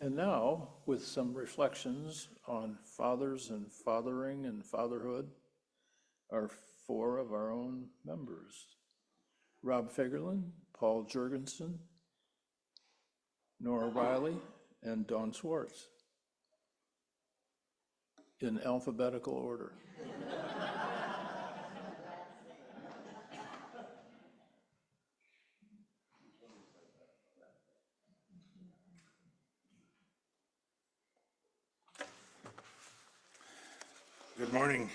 And now, with some reflections on fathers and fathering and fatherhood, are four of our own members: Rob Fagerlund, Paul Jurgensen, Norah Reilly, and Dawn Swartz, in alphabetical order. Good morning.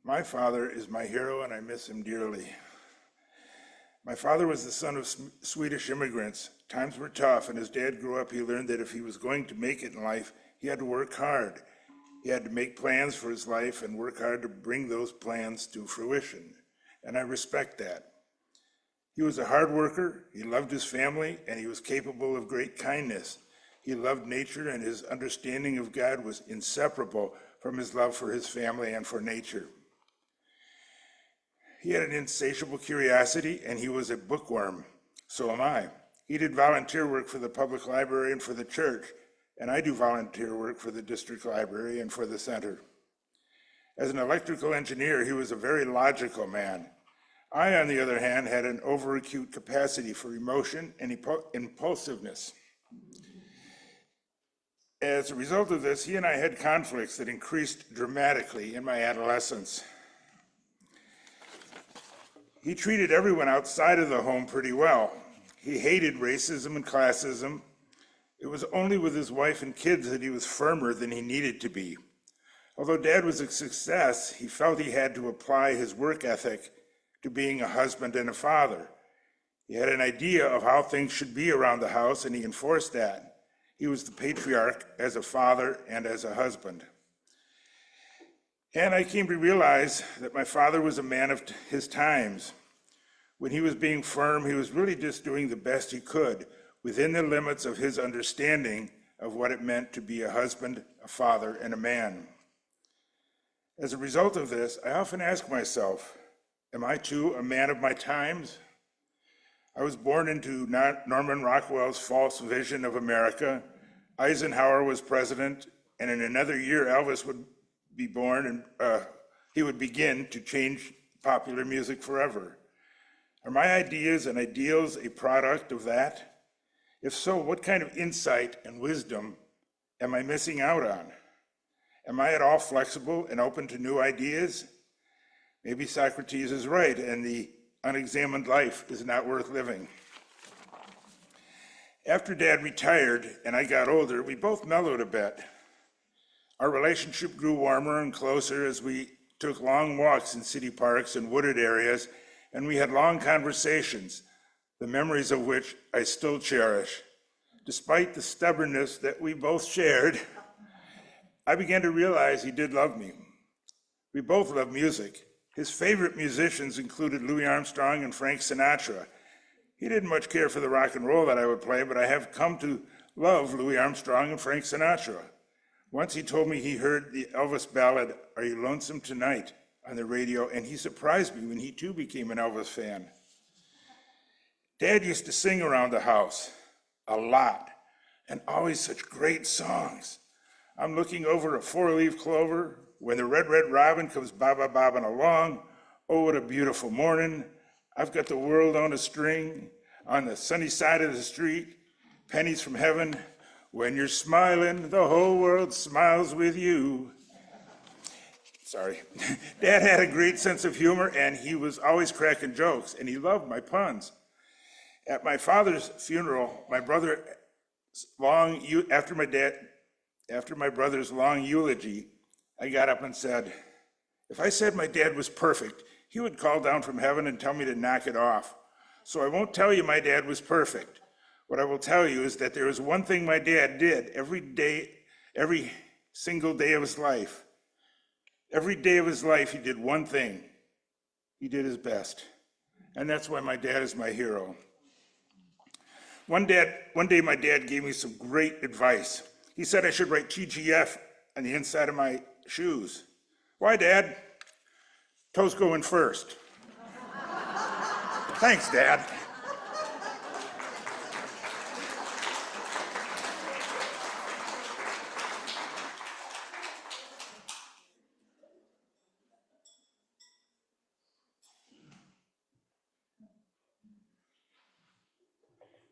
My father is my hero and I miss him dearly. My father was the son of Swedish immigrants. Times were tough, and as Dad grew up, he learned that if he was going to make it in life, he had to work hard. He had to make plans for his life and work hard to bring those plans to fruition, and I respect that. He was a hard worker, he loved his family, and he was capable of great kindness. He loved nature, and his understanding of God was inseparable from his love for his family and for nature. He had an insatiable curiosity, and he was a bookworm. So am I. He did volunteer work for the public library and for the church, and I do volunteer work for the district library and for the center. As an electrical engineer, he was a very logical man. I, on the other hand, had an overacute capacity for emotion and impulsiveness. As a result of this, he and I had conflicts that increased dramatically in my adolescence. He treated everyone outside of the home pretty well. He hated racism and classism. It was only with his wife and kids that he was firmer than he needed to be. Although Dad was a success, he felt he had to apply his work ethic to being a husband and a father. He had an idea of how things should be around the house, and he enforced that. He was the patriarch as a father and as a husband. And I came to realize that my father was a man of his times. When he was being firm, he was really just doing the best he could within the limits of his understanding of what it meant to be a husband, a father, and a man. As a result of this, I often ask myself, am I too a man of my times? I was born into Norman Rockwell's false vision of America. Eisenhower was president, and in another year, Elvis would be born, and he would begin to change popular music forever. Are my ideas and ideals a product of that? If so, what kind of insight and wisdom am I missing out on? Am I at all flexible and open to new ideas? Maybe Socrates is right, and the unexamined life is not worth living. After Dad retired and I got older, we both mellowed a bit. Our relationship grew warmer and closer as we took long walks in city parks and wooded areas, and we had long conversations, the memories of which I still cherish. Despite the stubbornness that we both shared, I began to realize he did love me. We both love music. His favorite musicians included Louis Armstrong and Frank Sinatra. He didn't much care for the rock and roll that I would play, but I have come to love Louis Armstrong and Frank Sinatra. Once he told me he heard the Elvis ballad, "Are You Lonesome Tonight?" on the radio, and he surprised me when he too became an Elvis fan. Dad used to sing around the house a lot, and always such great songs. I'm looking over a four-leaf clover, when the red, red robin comes bobbing along. Oh, what a beautiful morning. I've got the world on a string, on the sunny side of the street, pennies from heaven. When you're smiling, the whole world smiles with you. Sorry. Dad had a great sense of humor, and he was always cracking jokes, and he loved my puns. At my father's funeral, after my brother's long eulogy, I got up and said, if I said my dad was perfect, he would call down from heaven and tell me to knock it off. So I won't tell you my dad was perfect. What I will tell you is that there was one thing my dad did every single day of his life. Every day of his life, he did one thing. He did his best. And that's why my dad is my hero. One day my dad gave me some great advice. He said I should write TGF on the inside of my shoes. Why, Dad? Toes go in first. Thanks, Dad.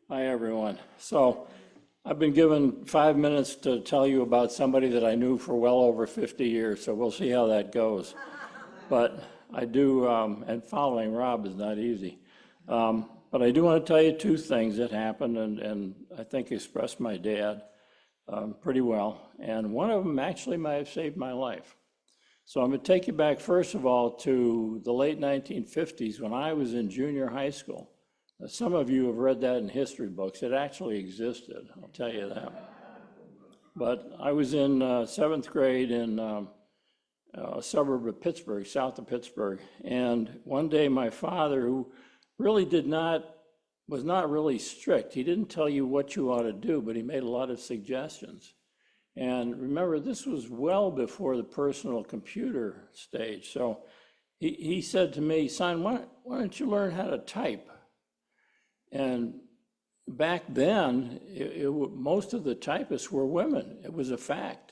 Hi, everyone. So I've been given 5 minutes to tell you about somebody that I knew for well over 50 years, so we'll see how that goes. But I do, and following Rob is not easy. But I do want to tell you two things that happened and I think expressed my dad pretty well. And one of them actually might have saved my life. So I'm going to take you back, first of all, to the late 1950s when I was in junior high school. Some of you have read that in history books. It actually existed, I'll tell you that. But I was in 7th grade in a suburb of Pittsburgh, south of Pittsburgh. And one day my father, who really was not really strict, he didn't tell you what you ought to do, but he made a lot of suggestions. And remember, this was well before the personal computer stage. So he said to me, son, why don't you learn how to type? And back then, most of the typists were women. It was a fact.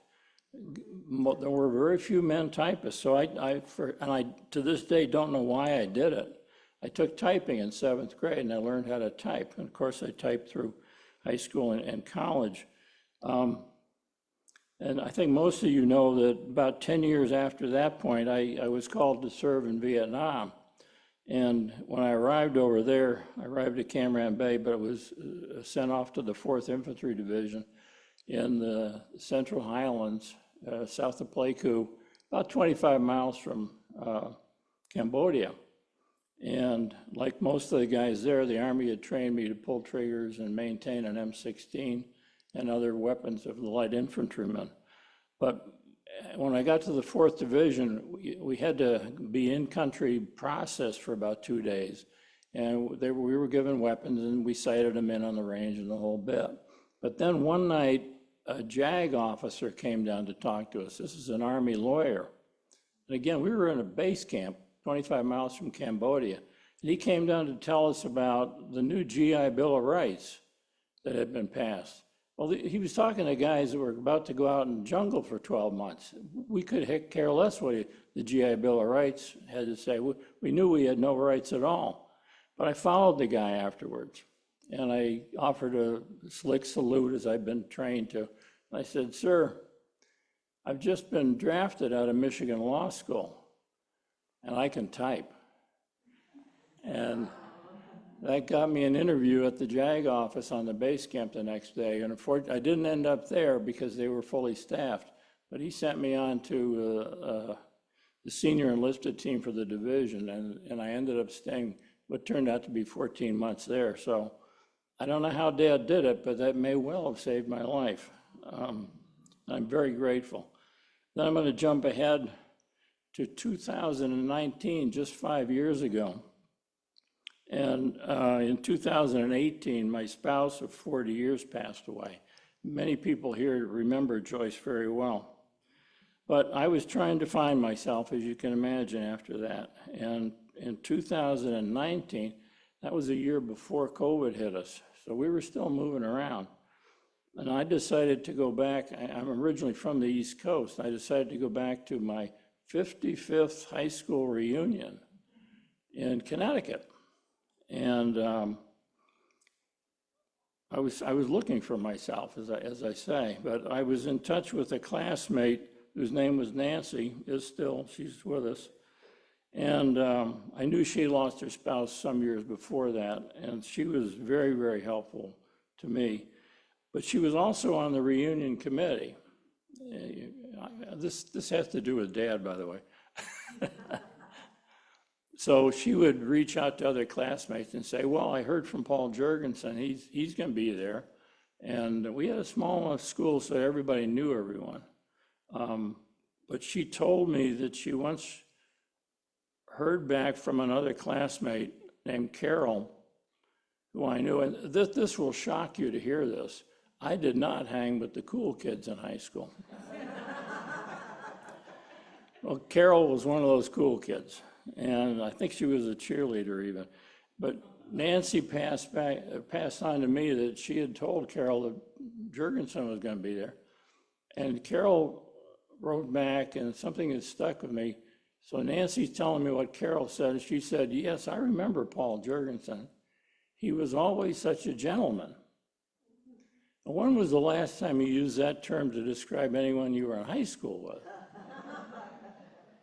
There were very few men typists. So I to this day don't know why I did it. I took typing in 7th grade and I learned how to type. And of course, I typed through high school and college. And I think most of you know that about 10 years after that point, I was called to serve in Vietnam. And when I arrived over there, I arrived at Cam Ranh Bay, but it was sent off to the 4th Infantry Division in the Central Highlands, south of Pleiku, about 25 miles from Cambodia. And like most of the guys there, the Army had trained me to pull triggers and maintain an M16 and other weapons of the light infantrymen. But when I got to the 4th Division, we had to be in country processed for about 2 days. And we were given weapons and we sighted them in on the range and the whole bit. But then one night, a JAG officer came down to talk to us. This is an Army lawyer. And again, we were in a base camp 25 miles from Cambodia. And he came down to tell us about the new GI Bill of Rights that had been passed. Well, he was talking to guys that were about to go out in the jungle for 12 months. We could care less what the GI Bill of Rights had to say. We knew we had no rights at all. But I followed the guy afterwards, and I offered a slick salute as I've been trained to. I said, sir, I've just been drafted out of Michigan Law School, and I can type. And that got me an interview at the JAG office on the base camp the next day. And unfortunately, I didn't end up there because they were fully staffed. But he sent me on to the senior enlisted team for the division. And I ended up staying what turned out to be 14 months there. So I don't know how Dad did it, but that may well have saved my life. I'm very grateful. Then I'm going to jump ahead to 2019, just 5 years ago. And in 2018, my spouse of 40 years passed away. Many people here remember Joyce very well. But I was trying to find myself, as you can imagine, after that. And in 2019, that was a year before COVID hit us. So we were still moving around. And I decided to go back. I'm originally from the East Coast. I decided to go back to my 55th high school reunion in Connecticut. And I was looking for myself, as I say, but I was in touch with a classmate whose name was Nancy, she's with us. And I knew she lost her spouse some years before that, and she was very, very helpful to me. But she was also on the reunion committee. This has to do with Dad, by the way. So she would reach out to other classmates and say, well, I heard from Paul Jurgensen, he's going to be there. And we had a small enough school so everybody knew everyone. But she told me that she once heard back from another classmate named Carol, who I knew, and this will shock you to hear this. I did not hang with the cool kids in high school. Well, Carol was one of those cool kids. And I think she was a cheerleader even. But Nancy passed on to me that she had told Carol that Jurgensen was going to be there. And Carol wrote back, and something that stuck with me. So Nancy's telling me what Carol said, and she said, yes, I remember Paul Jurgensen. he was always such a gentleman. When was the last time you used that term to describe anyone you were in high school with?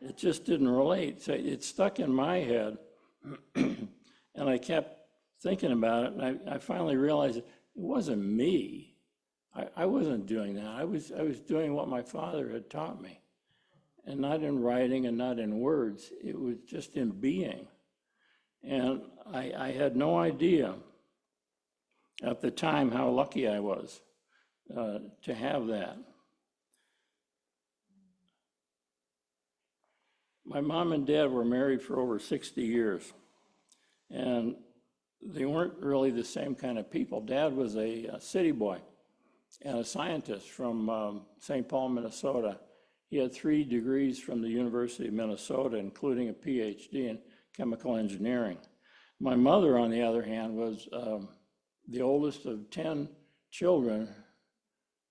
It just didn't relate. So it stuck in my head, and I kept thinking about it, and I finally realized it wasn't me. I wasn't doing that. I was doing what my father had taught me, and not in writing and not in words. It was just in being. And I had no idea at the time how lucky I was to have that. My mom and dad were married for over 60 years, and they weren't really the same kind of people. Dad was a city boy and a scientist from St. Paul, Minnesota. He had 3 degrees from the University of Minnesota, including a PhD in chemical engineering. My mother, on the other hand, was the oldest of 10 children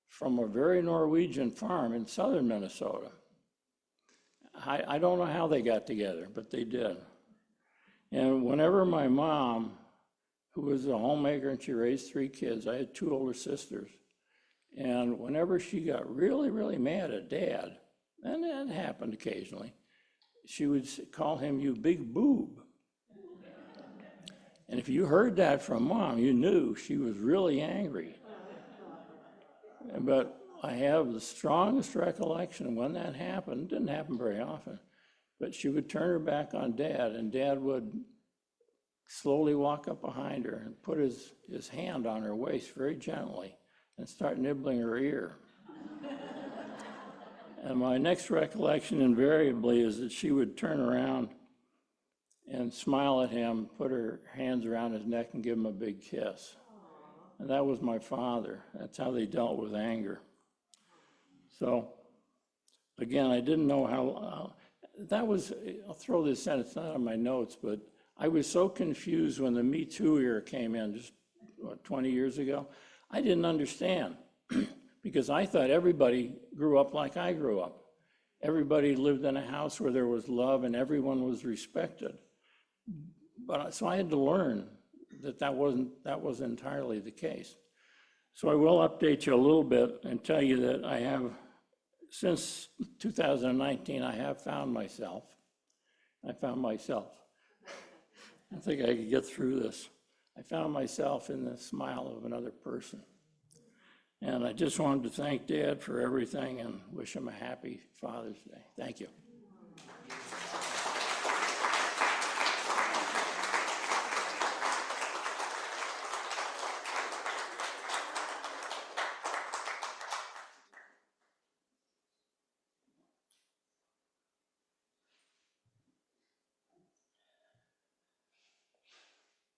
from a very Norwegian farm in southern Minnesota. I don't know how they got together, but they did. And whenever my mom, who was a homemaker and she raised 3 kids, I had 2 older sisters, and whenever she got really, really mad at Dad, and that happened occasionally, she would call him, "You big boob." And if you heard that from Mom, you knew she was really angry. But I have the strongest recollection when that happened. It didn't happen very often, but she would turn her back on Dad, and Dad would slowly walk up behind her and put his hand on her waist very gently and start nibbling her ear. And my next recollection invariably is that she would turn around and smile at him, put her hands around his neck and give him a big kiss. And that was my father. That's how they dealt with anger. So, again, I didn't know how, that was, I'll throw this in, it's not on my notes, but I was so confused when the Me Too era came in just 20 years ago. I didn't understand because I thought everybody grew up like I grew up. Everybody lived in a house where there was love and everyone was respected. But so I had to learn that wasn't entirely the case. So I will update you a little bit and tell you that I have, since 2019, I have found myself. I think I could get through this. I found myself in the smile of another person. And I just wanted to thank Dad for everything and wish him a happy Father's Day. Thank you.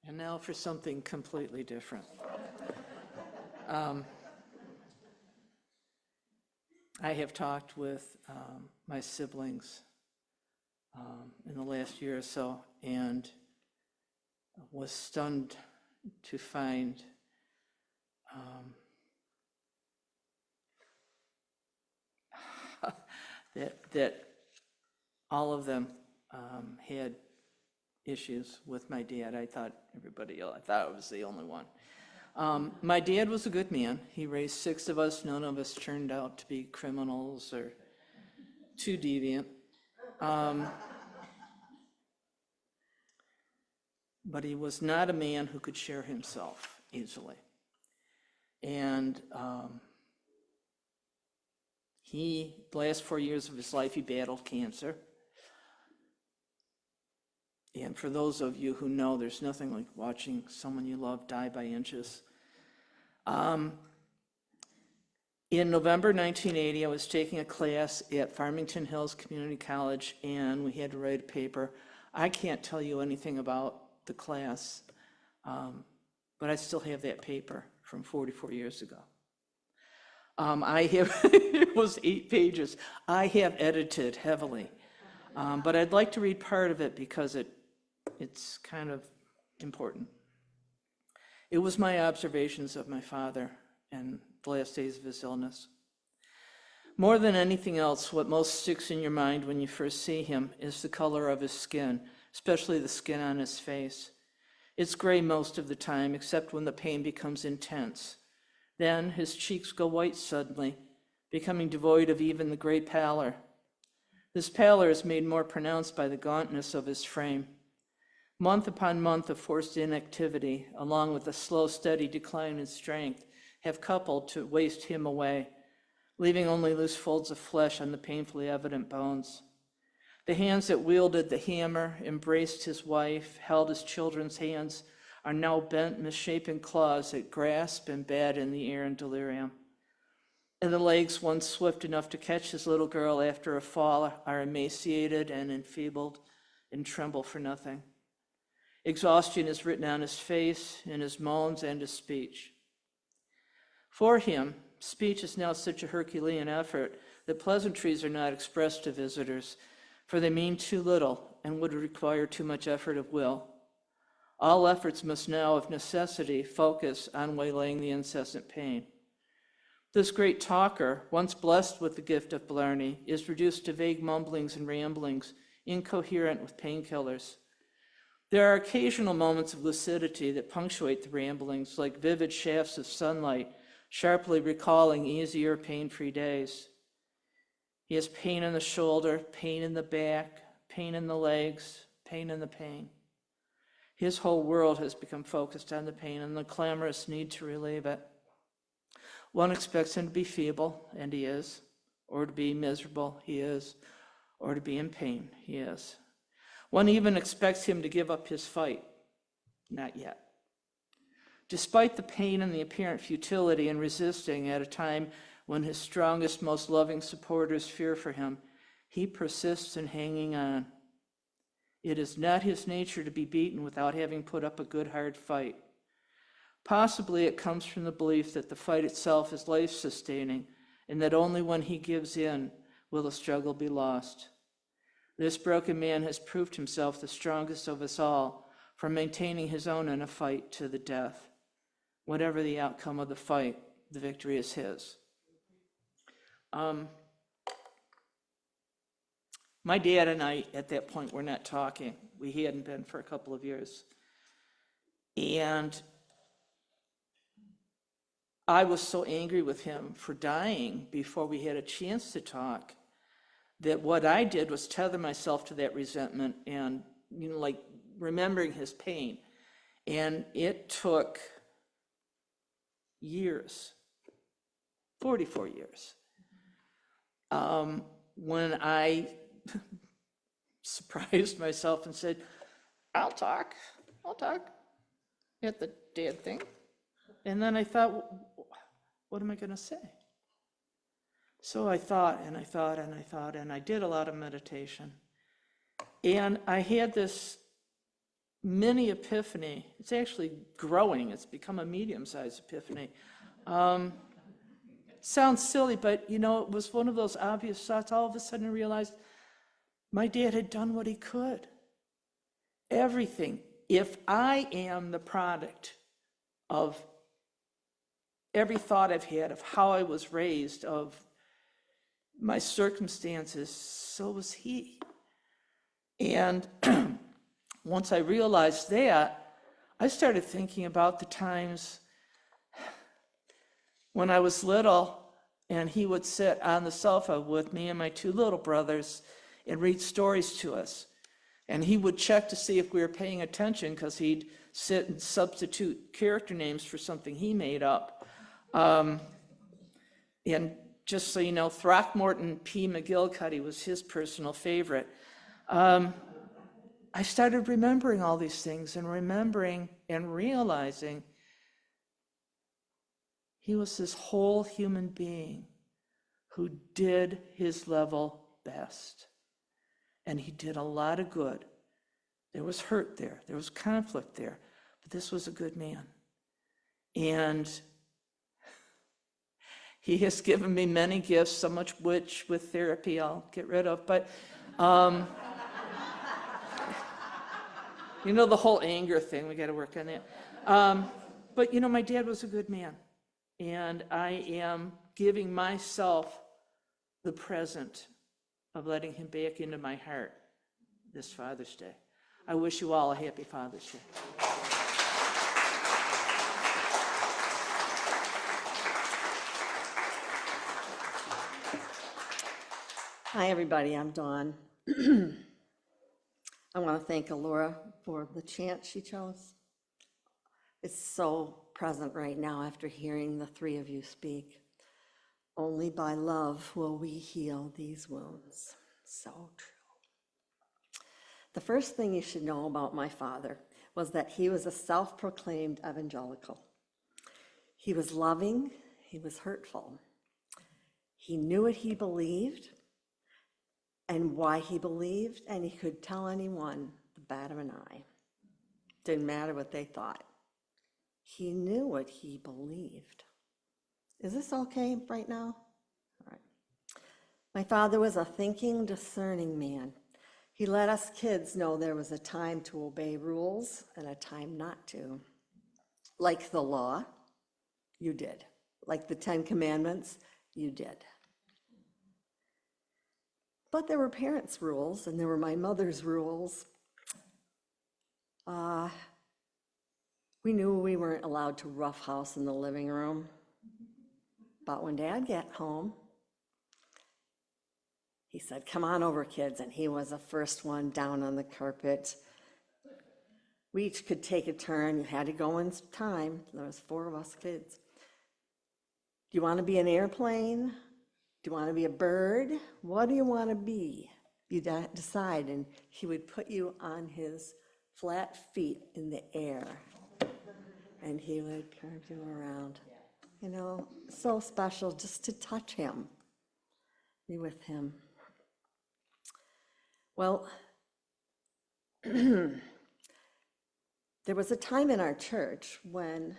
And now for something completely different. I have talked with my siblings in the last year or so and was stunned to find that all of them had issues with my dad. I thought I was the only one. My dad was a good man. He raised 6 of us. None of us turned out to be criminals or too deviant. But he was not a man who could share himself easily. And the last 4 years of his life, he battled cancer. And for those of you who know, there's nothing like watching someone you love die by inches. In November 1980, I was taking a class at Farmington Hills Community College, and we had to write a paper. I can't tell you anything about the class, but I still have that paper from 44 years ago. It was 8 pages. I have edited heavily, but I'd like to read part of it because it's kind of important. It was my observations of my father and the last days of his illness. More than anything else, what most sticks in your mind when you first see him is the color of his skin, especially the skin on his face. It's gray most of the time, except when the pain becomes intense. Then his cheeks go white suddenly, becoming devoid of even the gray pallor. This pallor is made more pronounced by the gauntness of his frame. Month upon month of forced inactivity, along with a slow, steady decline in strength, have coupled to waste him away, leaving only loose folds of flesh on the painfully evident bones. The hands that wielded the hammer, embraced his wife, held his children's hands, are now bent, misshapen claws that grasp and bat in the air in delirium. And the legs, once swift enough to catch his little girl after a fall, are emaciated and enfeebled and tremble for nothing. Exhaustion is written on his face, in his moans, and his speech. For him, speech is now such a Herculean effort that pleasantries are not expressed to visitors, for they mean too little and would require too much effort of will. All efforts must now, of necessity, focus on waylaying the incessant pain. This great talker, once blessed with the gift of blarney, is reduced to vague mumblings and ramblings, incoherent with painkillers. There are occasional moments of lucidity that punctuate the ramblings, like vivid shafts of sunlight, sharply recalling easier, pain-free days. He has pain in the shoulder, pain in the back, pain in the legs, pain in the pain. His whole world has become focused on the pain and the clamorous need to relieve it. One expects him to be feeble, and he is, or to be miserable, he is, or to be in pain, he is. One even expects him to give up his fight. Not yet. Despite the pain and the apparent futility in resisting at a time when his strongest, most loving supporters fear for him, he persists in hanging on. It is not his nature to be beaten without having put up a good, hard fight. Possibly it comes from the belief that the fight itself is life-sustaining, and that only when he gives in will the struggle be lost. This broken man has proved himself the strongest of us all for maintaining his own in a fight to the death. Whatever the outcome of the fight, the victory is his. My dad and I, at that point, were not talking. We hadn't been for a couple of years. And I was so angry with him for dying before we had a chance to talk that what I did was tether myself to that resentment and, like remembering his pain. And it took years, 44 years, when I surprised myself and said, I'll talk at the dad thing. And then I thought, what am I going to say? So I thought, and I did a lot of meditation. And I had this mini epiphany. It's actually growing. It's become a medium-sized epiphany. Sounds silly, but it was one of those obvious thoughts. All of a sudden I realized my dad had done what he could. Everything. If I am the product of every thought I've had, of how I was raised, of my circumstances, so was he. And once I realized that, I started thinking about the times when I was little and he would sit on the sofa with me and my two little brothers and read stories to us. And he would check to see if we were paying attention because he'd sit and substitute character names for something he made up. And just so you know, Throckmorton P. McGillicuddy was his personal favorite. I started remembering all these things and remembering and realizing he was this whole human being who did his level best. And he did a lot of good. There was hurt there. There was conflict there. But this was a good man. And he has given me many gifts, so much which with therapy I'll get rid of. But, the whole anger thing, we got to work on that. But, my dad was a good man. And I am giving myself the present of letting him back into my heart this Father's Day. I wish you all a happy Father's Day. Hi, everybody, I'm Dawn. I want to thank Laura for the chant she chose. It's so present right now after hearing the three of you speak. Only by love will we heal these wounds. So true. The first thing you should know about my father was that he was a self-proclaimed evangelical. He was loving, he was hurtful. He knew what he believed and why he believed, and he could tell anyone the bat of an eye. Didn't matter what they thought. He knew what he believed. Is this okay right now? All right. My father was a thinking, discerning man. He let us kids know there was a time to obey rules and a time not to. Like the law, you did. Like the 10 Commandments, you did. But there were parents' rules, and there were my mother's rules. We knew we weren't allowed to roughhouse in the living room. But when Dad got home, he said, "Come on over, kids," and he was the first one down on the carpet. We each could take a turn. You had to go in time. There was 4 of us kids. Do you want to be an airplane? Do you want to be a bird? What do you want to be? You decide, and he would put you on his flat feet in the air, and he would curve you around. You know, so special just to touch him, be with him. Well, there was a time in our church when,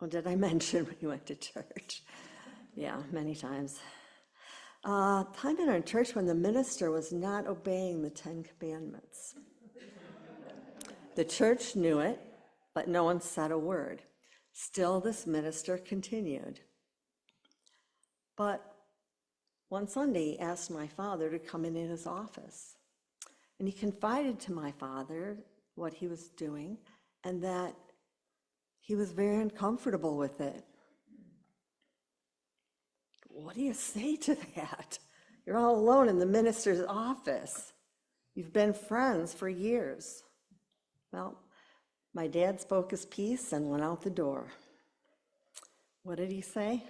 oh, did I mention when you went to church? Yeah, many times. Time in our church when the minister was not obeying the 10 Commandments. The church knew it, but no one said a word. Still, this minister continued. But one Sunday, he asked my father to come in his office. And he confided to my father what he was doing and that he was very uncomfortable with it. What do you say to that? You're all alone in the minister's office. You've been friends for years. Well, my dad spoke his piece and went out the door. What did he say?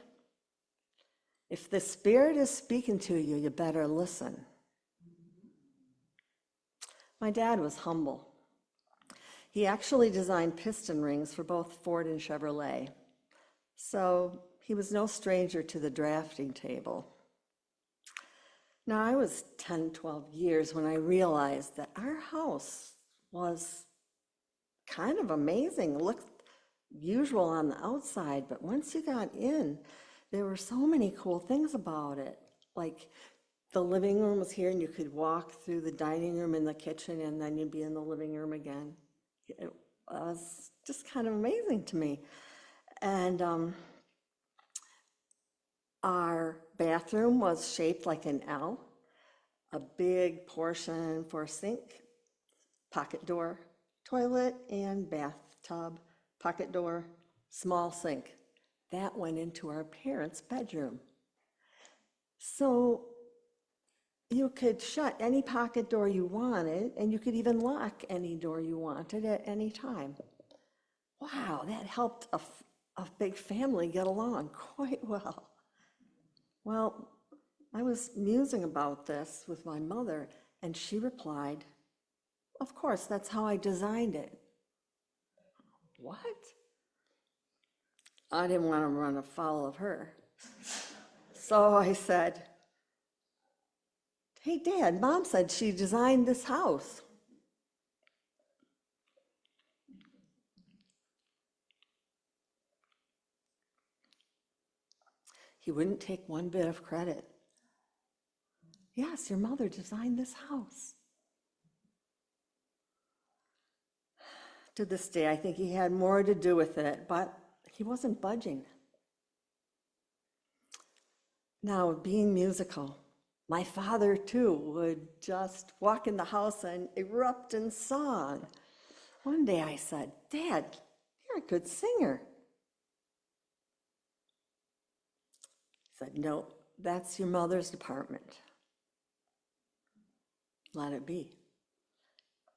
If the Spirit is speaking to you, you better listen. My dad was humble. He actually designed piston rings for both Ford and Chevrolet. So he was no stranger to the drafting table. Now, I was 10, 12 years when I realized that our house was kind of amazing. It looked usual on the outside, but once you got in, there were so many cool things about it. Like the living room was here and you could walk through the dining room and the kitchen and then you'd be in the living room again. It was just kind of amazing to me. And our bathroom was shaped like an L, a big portion for a sink, pocket door, toilet and bathtub, pocket door, small sink. That went into our parents' bedroom. So you could shut any pocket door you wanted, and you could even lock any door you wanted at any time. Wow, that helped a big family get along quite well. Well, I was musing about this with my mother, and she replied, "Of course, that's how I designed it." What? I didn't want to run afoul of her. So I said, "Hey, Dad, Mom said she designed this house." He wouldn't take one bit of credit. "Yes, your mother designed this house." To this day, I think he had more to do with it, but he wasn't budging. Now, being musical, my father too would just walk in the house and erupt in song. One day I said, "Dad, you're a good singer." He said, "No, that's your mother's department." let it be.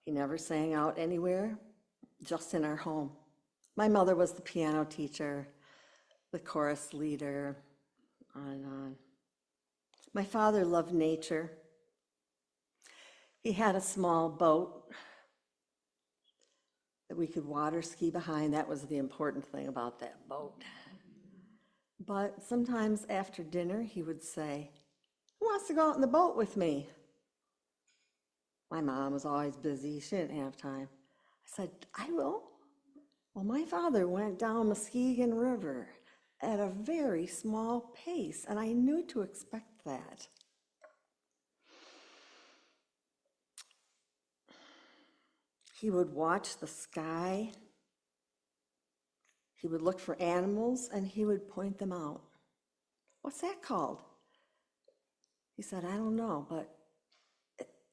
He never sang out anywhere, just in our home. My mother was the piano teacher, the chorus leader, on and on. My father loved nature. He had a small boat that we could water ski behind. That was the important thing about that boat. But sometimes after dinner, he would say, "Who wants to go out in the boat with me?" My mom was always busy. She didn't have time. I said, "I will." Well, my father went down Muskegon River at a very small pace, and I knew to expect that. He would watch the sky. He would look for animals, and he would point them out. "What's that called?" He said, "I don't know, but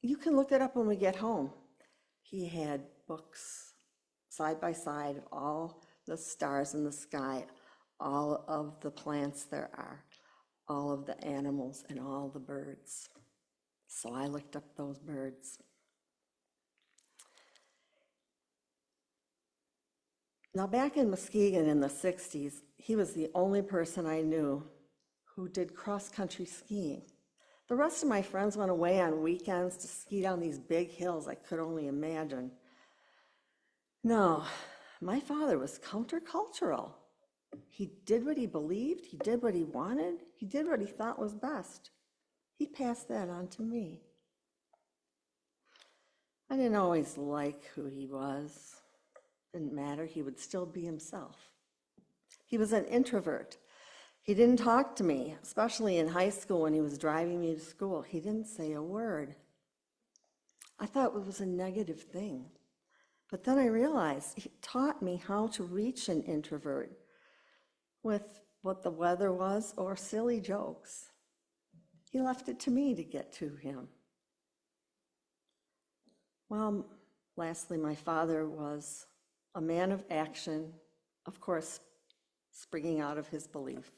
you can look it up when we get home." He had books side by side of all the stars in the sky, all of the plants there are, all of the animals, and all the birds. So I looked up those birds. Now, back in Muskegon in the 60s, he was the only person I knew who did cross-country skiing. The rest of my friends went away on weekends to ski down these big hills I could only imagine. No, my father was countercultural. He did what he believed, he did what he wanted, he did what he thought was best. He passed that on to me. I didn't always like who he was. Didn't matter, he would still be himself. He was an introvert. He didn't talk to me, especially in high school when he was driving me to school. He didn't say a word. I thought it was a negative thing. But then I realized he taught me how to reach an introvert with what the weather was or silly jokes. He left it to me to get to him. Well, lastly, my father was a man of action, of course, springing out of his belief.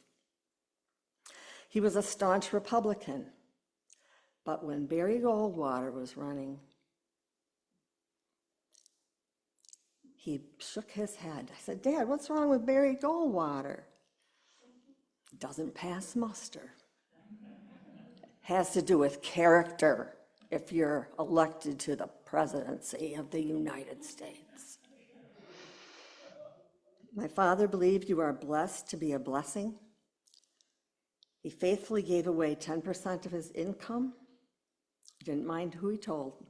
He was a staunch Republican, but when Barry Goldwater was running, he shook his head. I said, "Dad, what's wrong with Barry Goldwater?" "Doesn't pass muster." Has to do with character if you're elected to the presidency of the United States. My father believed you are blessed to be a blessing. He faithfully gave away 10% of his income. Didn't mind who he told.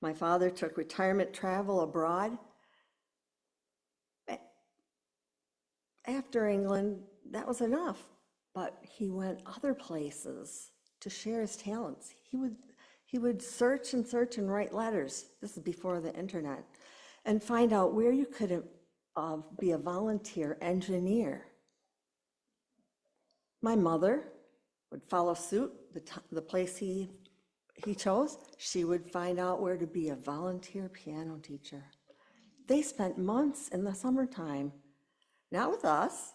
My father took retirement travel abroad. After England, that was enough, but he went other places to share his talents. He would search and write letters. This is before the internet, and find out where you could be a volunteer engineer. My mother would follow suit. The place he chose, she would find out where to be a volunteer piano teacher. They spent months in the summertime, not with us.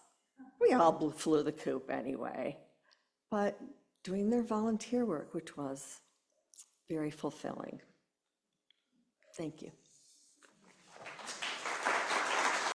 We all flew the coop anyway, but doing their volunteer work, which was very fulfilling. Thank you.